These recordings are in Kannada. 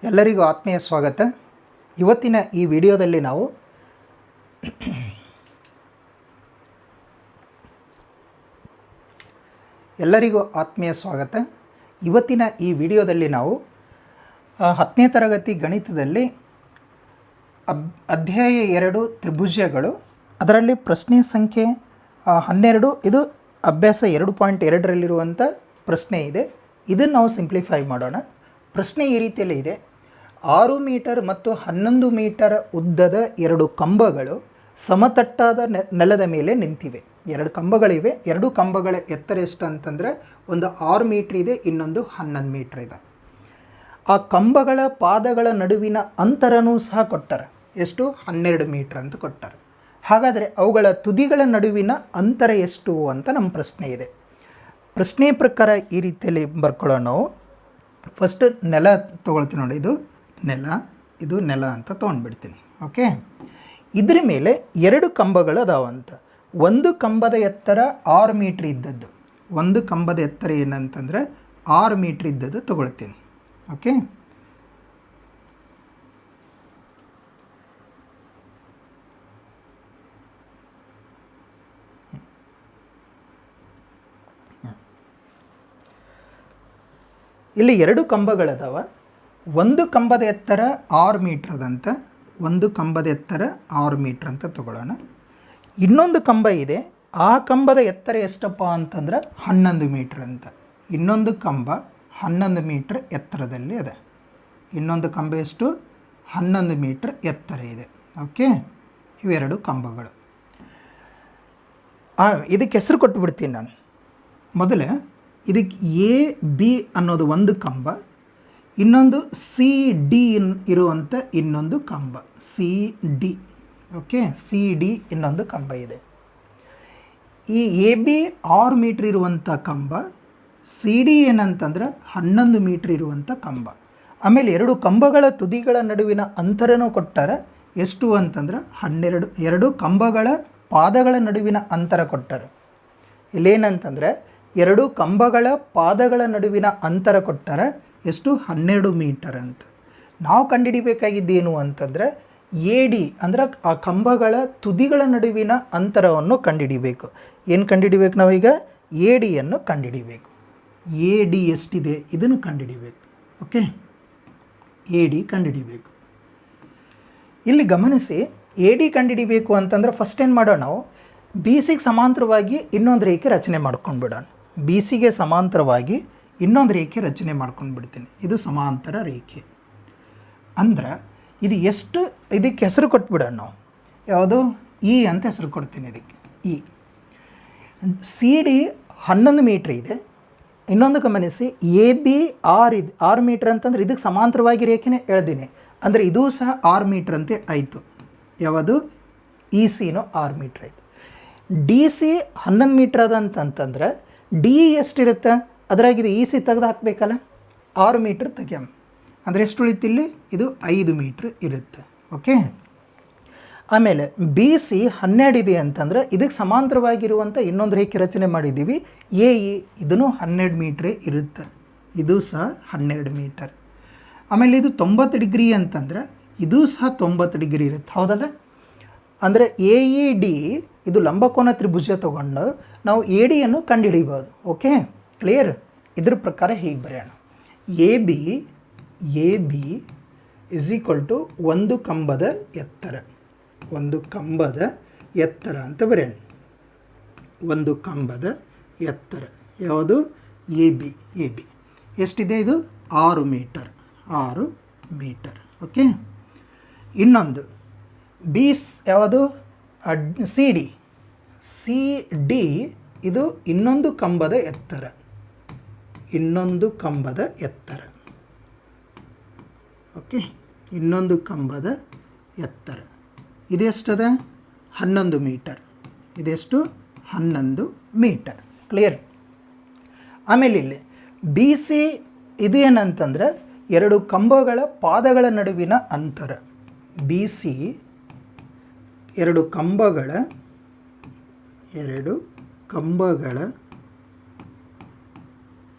ಎಲ್ಲರಿಗೂ ಆತ್ಮೀಯ ಸ್ವಾಗತ. ಇವತ್ತಿನ ಈ ವಿಡಿಯೋದಲ್ಲಿ ನಾವು ಇವತ್ತಿನ ಈ ವಿಡಿಯೋದಲ್ಲಿ ನಾವು 10ನೇ ತರಗತಿ ಗಣಿತದಲ್ಲಿ ಅಧ್ಯಾಯ 2 ತ್ರಿಭುಜಗಳು, ಅದರಲ್ಲಿ ಪ್ರಶ್ನೆ ಸಂಖ್ಯೆ 12, ಇದು ಅಭ್ಯಾಸ 2.2ರಲ್ಲಿರುವಂಥ ಪ್ರಶ್ನೆ ಇದೆ. ಇದನ್ನು ನಾವು ಸಿಂಪ್ಲಿಫೈ ಮಾಡೋಣ. ಪ್ರಶ್ನೆ ಈ ರೀತಿಯಲ್ಲಿ ಇದೆ: 6 ಮೀಟರ್ ಮತ್ತು 11 ಮೀಟರ್ ಉದ್ದದ 2 ಕಂಬಗಳು ಸಮತಟ್ಟಾದ ನೆಲದ ಮೇಲೆ ನಿಂತಿವೆ. 2 ಕಂಬಗಳಿವೆ. 2 ಕಂಬಗಳ ಎತ್ತರ ಎಷ್ಟು ಅಂತಂದರೆ, ಒಂದು 6 ಮೀಟ್ರ್ ಇದೆ, ಇನ್ನೊಂದು 11 ಮೀಟ್ರ್ ಇದೆ. ಆ ಕಂಬಗಳ ಪಾದಗಳ ನಡುವಿನ ಅಂತರನೂ ಸಹ ಕೊಟ್ಟಾರೆ. ಎಷ್ಟು? 12 ಮೀಟ್ರ್ ಅಂತ ಕೊಟ್ಟಾರೆ. ಹಾಗಾದರೆ ಅವುಗಳ ತುದಿಗಳ ನಡುವಿನ ಅಂತರ ಎಷ್ಟು ಅಂತ ನಮ್ಮ ಪ್ರಶ್ನೆ ಇದೆ. ಪ್ರಶ್ನೆ ಪ್ರಕಾರ ಈ ರೀತಿಯಲ್ಲಿ ಬರ್ಕೊಳ್ಳೋಣ. ನಾವು ಫಸ್ಟ್ ನೆಲ ತೊಗೊಳ್ತೀನಿ ನೋಡಿ. ಇದು ನೆಲ ಅಂತ ತೊಗೊಂಡ್ಬಿಡ್ತೀನಿ. ಓಕೆ, ಇದ್ರ ಮೇಲೆ 2 ಕಂಬಗಳು ಅದಾವಂತ. ಒಂದು ಕಂಬದ ಎತ್ತರ 6 ಮೀಟ್ರ್ ಇದ್ದದ್ದು, ಒಂದು ಕಂಬದ ಎತ್ತರ ಏನಂತಂದರೆ 6 ಮೀಟ್ರ್ ಇದ್ದದ್ದು ತೊಗೊಳ್ತೀನಿ. ಓಕೆ, ಇಲ್ಲಿ 2 ಕಂಬಗಳದಾವ. ಒಂದು ಕಂಬದ ಎತ್ತರ 6 ಮೀಟ್ರ್ ಅದಂತ, ಒಂದು ಕಂಬದ ಎತ್ತರ 6 ಮೀಟ್ರ್ ಅಂತ ತಗೊಳ್ಳೋಣ. ಇನ್ನೊಂದು ಕಂಬ ಇದೆ, ಆ ಕಂಬದ ಎತ್ತರ ಎಷ್ಟಪ್ಪ ಅಂತಂದ್ರೆ 11 ಮೀಟ್ರ್ ಅಂತ. ಇನ್ನೊಂದು ಕಂಬ 11 ಮೀಟ್ರ್ ಎತ್ತರದಲ್ಲಿ ಇದೆ. ಇನ್ನೊಂದು ಕಂಬ ಎಷ್ಟು? 11 ಮೀಟ್ರ್ ಎತ್ತರ ಇದೆ. ಓಕೆ, ಇವೆರಡು ಕಂಬಗಳು. ಇದಕ್ಕೆ ಹೆಸರು ಕೊಟ್ಟುಬಿಡ್ತೀನಿ ನಾನು. ಮೊದಲೇ ಇದಕ್ಕೆ ಎ ಬಿ ಅನ್ನೋದು ಒಂದು ಕಂಬ, ಇನ್ನೊಂದು ಸಿ ಡಿ ಇರುವಂಥ ಇನ್ನೊಂದು ಕಂಬ, C D. Okay, C D ಇನ್ನೊಂದು ಕಂಬ ಇದೆ. ಈ ಎ ಬಿ 6 ಮೀಟ್ರ್ ಇರುವಂಥ ಕಂಬ, ಸಿ ಡಿ ಏನಂತಂದ್ರೆ 11 ಮೀಟ್ರ್ ಇರುವಂಥ ಕಂಬ. ಆಮೇಲೆ 2 ಕಂಬಗಳ ತುದಿಗಳ ನಡುವಿನ ಅಂತರನೂ ಕೊಟ್ಟಾರೆ. ಎಷ್ಟು ಅಂತಂದ್ರೆ 12. 2 ಕಂಬಗಳ ಪಾದಗಳ ನಡುವಿನ ಅಂತರ ಕೊಟ್ಟಾರೆ. ಇಲ್ಲೇನಂತಂದರೆ 2 ಕಂಬಗಳ ಪಾದಗಳ ನಡುವಿನ ಅಂತರ ಕೊಟ್ಟಾರೆ. ಎಷ್ಟು? 12 ಮೀಟರ್ ಅಂತ. ನಾವು ಕಂಡುಹಿಡಿಬೇಕಾಗಿದ್ದೇನು ಅಂತಂದರೆ ಎ ಡಿ ಅಂದರೆ ಆ ಕಂಬಗಳ ತುದಿಗಳ ನಡುವಿನ ಅಂತರವನ್ನು ಕಂಡುಹಿಡಿಬೇಕು. ಏನು ಕಂಡುಹಿಡಿಬೇಕು ನಾವೀಗ? ಎ ಡಿಯನ್ನು ಕಂಡುಹಿಡಿಬೇಕು. ಎ ಡಿ ಎಷ್ಟಿದೆ ಇದನ್ನು ಕಂಡುಹಿಡಿಬೇಕು. ಓಕೆ, ಎ ಡಿ ಕಂಡುಹಿಡಿಬೇಕು. ಇಲ್ಲಿ ಗಮನಿಸಿ, ಎ ಡಿ ಕಂಡುಹಿಡಿಬೇಕು ಅಂತಂದರೆ ಫಸ್ಟ್ ಏನು ಮಾಡೋಣ ನಾವು? ಬಿ ಸಿಗೆ ಸಮಾಂತರವಾಗಿ ಇನ್ನೊಂದು ರೇಖೆ ರಚನೆ ಮಾಡ್ಕೊಂಡ್ಬಿಡೋಣ. ಬಿ ಸಿಗೆ ಸಮಾಂತರವಾಗಿ ಇನ್ನೊಂದು ರೇಖೆ ರಚನೆ ಮಾಡ್ಕೊಂಡು ಬಿಡ್ತೀನಿ. ಇದು ಸಮಾಂತರ ರೇಖೆ ಅಂದ್ರೆ ಇದು ಎಷ್ಟು? ಇದಕ್ಕೆ ಹೆಸರು ಕೊಟ್ಬಿಡೋಣ ನಾವು. ಯಾವುದು? ಇ ಅಂತ ಹೆಸರು ಕೊಡ್ತೀನಿ ಇದಕ್ಕೆ. ಇ. ಸಿ ಡಿ 11 ಮೀಟ್ರ್ ಇದೆ. ಇನ್ನೊಂದು ಗಮನಿಸಿ, ಎ ಬಿ 6 ಮೀಟ್ರ್ ಅಂತಂದ್ರೆ ಇದಕ್ಕೆ ಸಮಾಂತರವಾಗಿ ರೇಖೆನೇ ಎಳ್ದೀನಿ. ಅಂದರೆ ಇದೂ ಸಹ 6 ಮೀಟ್ರ್ ಅಂತೆ ಆಯಿತು. ಯಾವುದು? ಇ ಸಿನೂ 6 ಮೀಟ್ರ್ ಆಯಿತು. ಡಿ ಸಿ 11 ಮೀಟ್ರ್ ಅದಂತಂತಂದ್ರೆ ಡಿ ಎಷ್ಟಿರುತ್ತೆ? ಅದರಾಗಿದೆ ಇ ಸಿ ತೆಗೆದು ಹಾಕಬೇಕಲ್ಲ. 6 ಮೀಟ್ರ್ ತೆಗ್ಯಾಮ ಅಂದರೆ ಎಷ್ಟು ಉಳಿತಿಲ್ಲಿ? ಇದು 5 ಮೀಟ್ರ್ ಇರುತ್ತೆ. ಓಕೆ, ಆಮೇಲೆ ಬಿ ಸಿ 12 ಇದೆ ಅಂತಂದರೆ ಇದಕ್ಕೆ ಸಮಾಂತರವಾಗಿರುವಂಥ ಇನ್ನೊಂದು ರೇಖೆ ರಚನೆ ಮಾಡಿದ್ದೀವಿ, ಎ ಇ. ಇದೂ 12 ಮೀಟ್ರೇ ಇರುತ್ತೆ. ಇದು ಸಹ 12 ಮೀಟರ್. ಆಮೇಲೆ ಇದು 90 ಡಿಗ್ರಿ ಅಂತಂದರೆ ಇದೂ ಸಹ 90 ಡಿಗ್ರಿ ಇರುತ್ತೆ. ಹೌದಲ್ಲ? ಅಂದರೆ ಎ ಇ ಡಿ ಇದು ಲಂಬಕೋನ ತ್ರಿಭುಜ ತೊಗೊಂಡು ನಾವು ಎ ಡಿಯನ್ನು ಕಂಡುಹಿಡಿಬೋದು. Okay, clear? ಇದ್ರ ಪ್ರಕಾರ ಹೀಗೆ ಬರೆಯೋಣ. A B is equal to ಒಂದು ಕಂಬದ ಎತ್ತರ, ಒಂದು ಕಂಬದ ಎತ್ತರ ಅಂತ ಬರೆಯೋಣ. ಒಂದು ಕಂಬದ ಎತ್ತರ ಯಾವುದು? ಎ ಬಿ ಎಷ್ಟಿದೆ? ಇದು 6 ಮೀಟರ್. 6 ಮೀಟರ್. ಓಕೆ, ಇನ್ನೊಂದು ಬಿ ಯಾವುದು? ಸಿ ಡಿ ಇದು ಇನ್ನೊಂದು ಕಂಬದ ಎತ್ತರ, ಇನ್ನೊಂದು ಕಂಬದ ಎತ್ತರ. ಓಕೆ, ಇನ್ನೊಂದು ಕಂಬದ ಎತ್ತರ ಇದೆಷ್ಟದ? 11 ಮೀಟರ್. ಇದೆಷ್ಟು? 11 ಮೀಟರ್. ಕ್ಲಿಯರ್? ಆಮೇಲೆ ಇಲ್ಲಿ ಬಿ ಸಿ ಇದು ಏನಂತಂದರೆ 2 ಕಂಬಗಳ ಪಾದಗಳ ನಡುವಿನ ಅಂತರ. ಬಿ ಸಿ 2 ಕಂಬಗಳ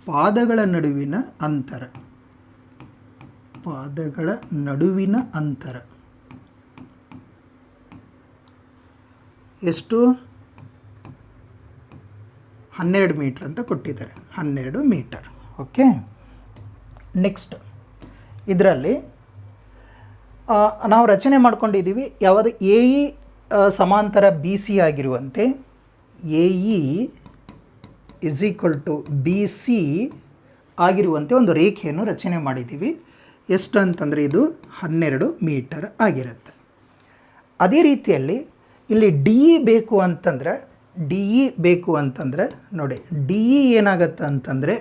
ಪಾದಗಳ ನಡುವಿನ ಅಂತರ. ಪಾದಗಳ ನಡುವಿನ ಅಂತರ ಎಷ್ಟು? 12 ಮೀಟರ್ ಅಂತ ಕೊಟ್ಟಿದ್ದಾರೆ, 12 ಮೀಟರ್. ಓಕೆ, ನೆಕ್ಸ್ಟ್ ಇದರಲ್ಲಿ ನಾವು ರಚನೆ ಮಾಡ್ಕೊಂಡಿದ್ದೀವಿ ಯಾವುದು? ಎ ಇ ಸಮಾಂತರ ಬಿ ಸಿ ಆಗಿರುವಂತೆ A E is equal to B C ಆಗಿರುವಂತೆ ಒಂದು ರೇಖೆಯನ್ನು ರಚನೆ ಮಾಡಿದ್ದೀವಿ. ಎಷ್ಟು ಅಂತಂದರೆ ಇದು 12 ಮೀಟರ್ ಆಗಿರುತ್ತೆ. ಅದೇ ರೀತಿಯಲ್ಲಿ ಇಲ್ಲಿ ಡಿ ಇ ಬೇಕು ಅಂತಂದರೆ ನೋಡಿ, ಡಿ ಇ ಏನಾಗುತ್ತೆ ಅಂತಂದರೆ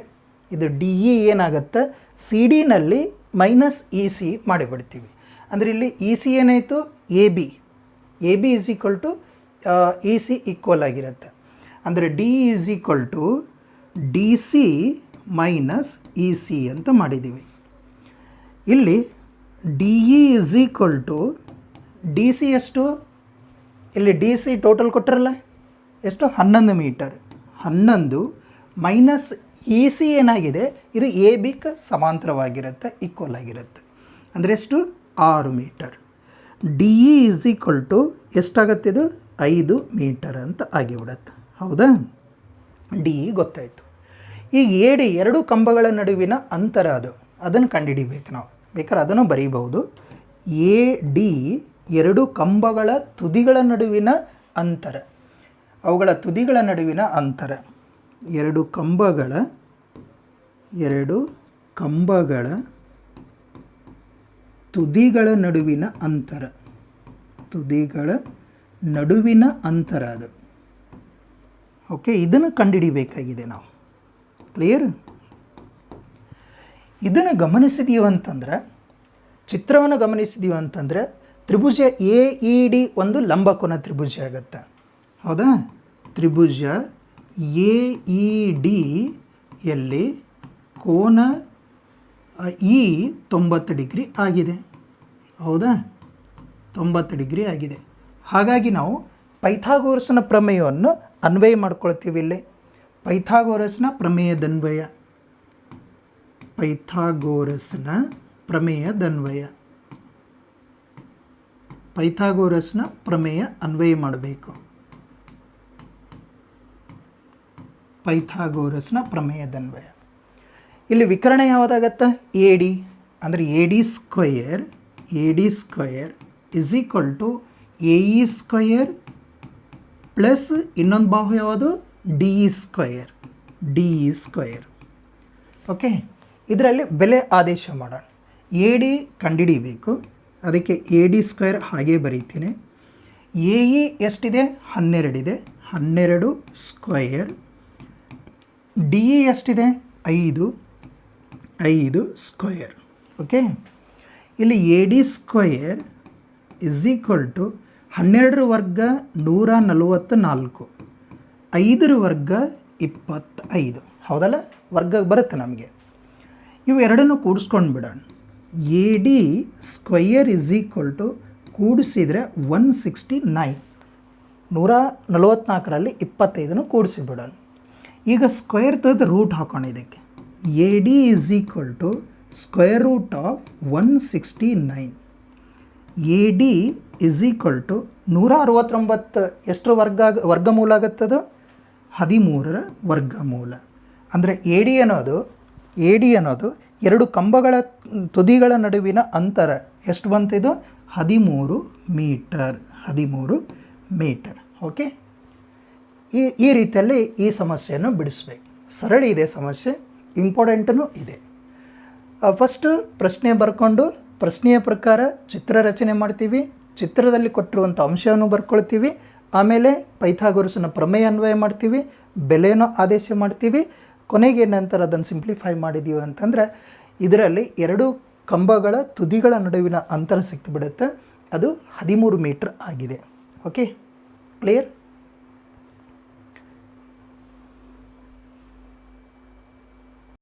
ಇದು ಡಿ ಇ ಏನಾಗುತ್ತೆ, ಸಿ ಡಿನಲ್ಲಿ ಮೈನಸ್ ಇ ಸಿ ಮಾಡಿಬಿಡ್ತೀವಿ. ಅಂದರೆ ಇಲ್ಲಿ ಇ ಸಿ ಏನಾಯಿತು? A B is equal to E C equal ಆಗಿರುತ್ತೆ. ಅಂದರೆ D is equal to D C minus E C ಅಂತ ಮಾಡಿದ್ದೀವಿ. ಇಲ್ಲಿ D E is equal to D C ಎಷ್ಟು? ಇಲ್ಲಿ ಡಿ ಸಿ ಟೋಟಲ್ ಕೊಟ್ಟರಲ್ಲ ಎಷ್ಟು? 11 ಮೀಟರ್. 11 ಮೈನಸ್ ಇ ಸಿ ಏನಾಗಿದೆ, ಇದು ಎ ಬಿಗೆ ಸಮಾಂತರವಾಗಿರುತ್ತೆ, ಈಕ್ವಲ್ ಆಗಿರುತ್ತೆ. ಅಂದರೆ ಎಷ್ಟು? 6 metre. D E is equal to ಎಷ್ಟಾಗತ್ತೆ? ಇದು 5 ಮೀಟರ್ ಅಂತ ಆಗಿಬಿಡುತ್ತೆ. ಹೌದಾ? ಡಿ ಇ ಗೊತ್ತಾಯಿತು. ಈಗ ಎಡಿ ಎರಡು ಕಂಬಗಳ ನಡುವಿನ ಅಂತರ ಅದನ್ನು ಕಂಡುಹಿಡಿಬೇಕು ನಾವು. ಬೇಕಾದ್ರೆ ಅದನ್ನು ಬರೀಬಹುದು. ಎ ಡಿ ಎರಡು ಕಂಬಗಳ ತುದಿಗಳ ನಡುವಿನ ಅಂತರ, ಅವುಗಳ ತುದಿಗಳ ನಡುವಿನ ಅಂತರ, ಎರಡು ಕಂಬಗಳ ತುದಿಗಳ ನಡುವಿನ ಅಂತರ, ಅದು. ಓಕೆ, ಇದನ್ನು ಕಂಡುಹಿಡಿಬೇಕಾಗಿದೆ ನಾವು. ಕ್ಲಿಯರ್? ಇದನ್ನು ಗಮನಿಸಿದೀವಿ ಅಂತಂದರೆ, ಚಿತ್ರವನ್ನು ಗಮನಿಸಿದೀವಿ ಅಂತಂದರೆ, ತ್ರಿಭುಜ ಎ ಇ ಡಿ ಒಂದು ಲಂಬಕೋನ ತ್ರಿಭುಜ ಆಗುತ್ತೆ. ಹೌದಾ? ತ್ರಿಭುಜ ಎ ಇ ಡಿ ಯಲ್ಲಿ ಕೋನ ಇ 90 ಡಿಗ್ರಿ ಆಗಿದೆ. ಹೌದಾ? 90 ಡಿಗ್ರಿ ಆಗಿದೆ. ಹಾಗಾಗಿ ನಾವು ಪೈಥಾಗೋರಸ್ನ ಪ್ರಮೇಯವನ್ನು ಅನ್ವಯ ಮಾಡ್ಕೊಳ್ತೀವಿ. ಇಲ್ಲಿ ಪೈಥಾಗೋರಸ್ನ ಪ್ರಮೇಯ ಅನ್ವಯ ಮಾಡಬೇಕು. ಪೈಥಾಗೋರಸ್ನ ಪ್ರಮೇಯದನ್ವಯ. ಇಲ್ಲಿ ವಿಕರ್ಣ ಯಾವುದಾಗತ್ತೆ? A D. ಅಂದರೆ A D square is equal to A E square plus ಇನ್ನೊಂದು ಬಾಹು ಯಾವುದು? D E square. ಓಕೆ, ಇದರಲ್ಲಿ ಬೆಲೆ ಆದೇಶ ಮಾಡೋಣ. ಎ ಡಿ ಕಂಡುಹಿಡಿಬೇಕು. ಅದಕ್ಕೆ ಎ ಡಿ ಸ್ಕ್ವಯರ್ ಹಾಗೇ ಬರೀತೀನಿ. ಎ ಇ ಎಷ್ಟಿದೆ? 12 ಇದೆ. 12 ಸ್ಕ್ವಯರ್. ಡಿ ಇ ಎಷ್ಟಿದೆ? 5 ಸ್ಕ್ವಯರ್. ಓಕೆ, ಇಲ್ಲಿ A D square is equal to 12 ವರ್ಗ 144, 5 ವರ್ಗ 25. ಹೌದಲ್ಲ? ವರ್ಗ ಬರುತ್ತೆ ನಮಗೆ. ಇವು ಎರಡನ್ನು ಕೂಡಿಸ್ಕೊಂಡು ಬಿಡೋಣ. A D square is equal to ಕೂಡಿಸಿದರೆ 169. 144ರಲ್ಲಿ 25 ಕೂಡಿಸಿಬಿಡೋಣ. ಈಗ ಸ್ಕ್ವೇರ್ ತೆಗೆದು ರೂಟ್ ಹಾಕೋಣ ಇದಕ್ಕೆ. A D is equal to square root of 169. A D is equal to 169 ಎಷ್ಟರ ವರ್ಗಮೂಲ ಆಗುತ್ತದು? 13ರ ವರ್ಗಮೂಲ. ಅಂದರೆ ಎ ಡಿ ಅನ್ನೋದು ಎರಡು ಕಂಬಗಳ ತುದಿಗಳ ನಡುವಿನ ಅಂತರ ಎಷ್ಟು ಬಂತಿದು? 13 ಮೀಟರ್. ಓಕೆ, ಈ ರೀತಿಯಲ್ಲಿ ಈ ಸಮಸ್ಯೆಯನ್ನು ಬಿಡಿಸ್ಬೇಕು. ಸರಳ ಇದೆ ಸಮಸ್ಯೆ, ಇಂಪಾರ್ಟೆಂಟೂ ಇದೆ. ಫಸ್ಟು ಪ್ರಶ್ನೆ ಬರ್ಕೊಂಡು ಪ್ರಶ್ನೆಯ ಪ್ರಕಾರ ಚಿತ್ರ ರಚನೆ ಮಾಡ್ತೀವಿ. ಚಿತ್ರದಲ್ಲಿ ಕೊಟ್ಟಿರುವಂಥ ಅಂಶವನ್ನು ಬರ್ಕೊಳ್ತೀವಿ. ಆಮೇಲೆ ಪೈಥಾಗೋರಸ್ನ ಪ್ರಮೇಯ ಅನ್ವಯ ಮಾಡ್ತೀವಿ, ಬೆಲೆಯನ್ನು ಆದೇಶ ಮಾಡ್ತೀವಿ. ಕೊನೆಗೆ ನಂತರ ಅದನ್ನು ಸಿಂಪ್ಲಿಫೈ ಮಾಡಿದ್ದೀವಿ ಅಂತಂದರೆ ಇದರಲ್ಲಿ ಎರಡು ಕಂಬಗಳ ತುದಿಗಳ ನಡುವಿನ ಅಂತರ ಸಿಕ್ಕಿಬಿಡುತ್ತೆ. ಅದು 13 ಮೀಟರ್ ಆಗಿದೆ. Okay, clear?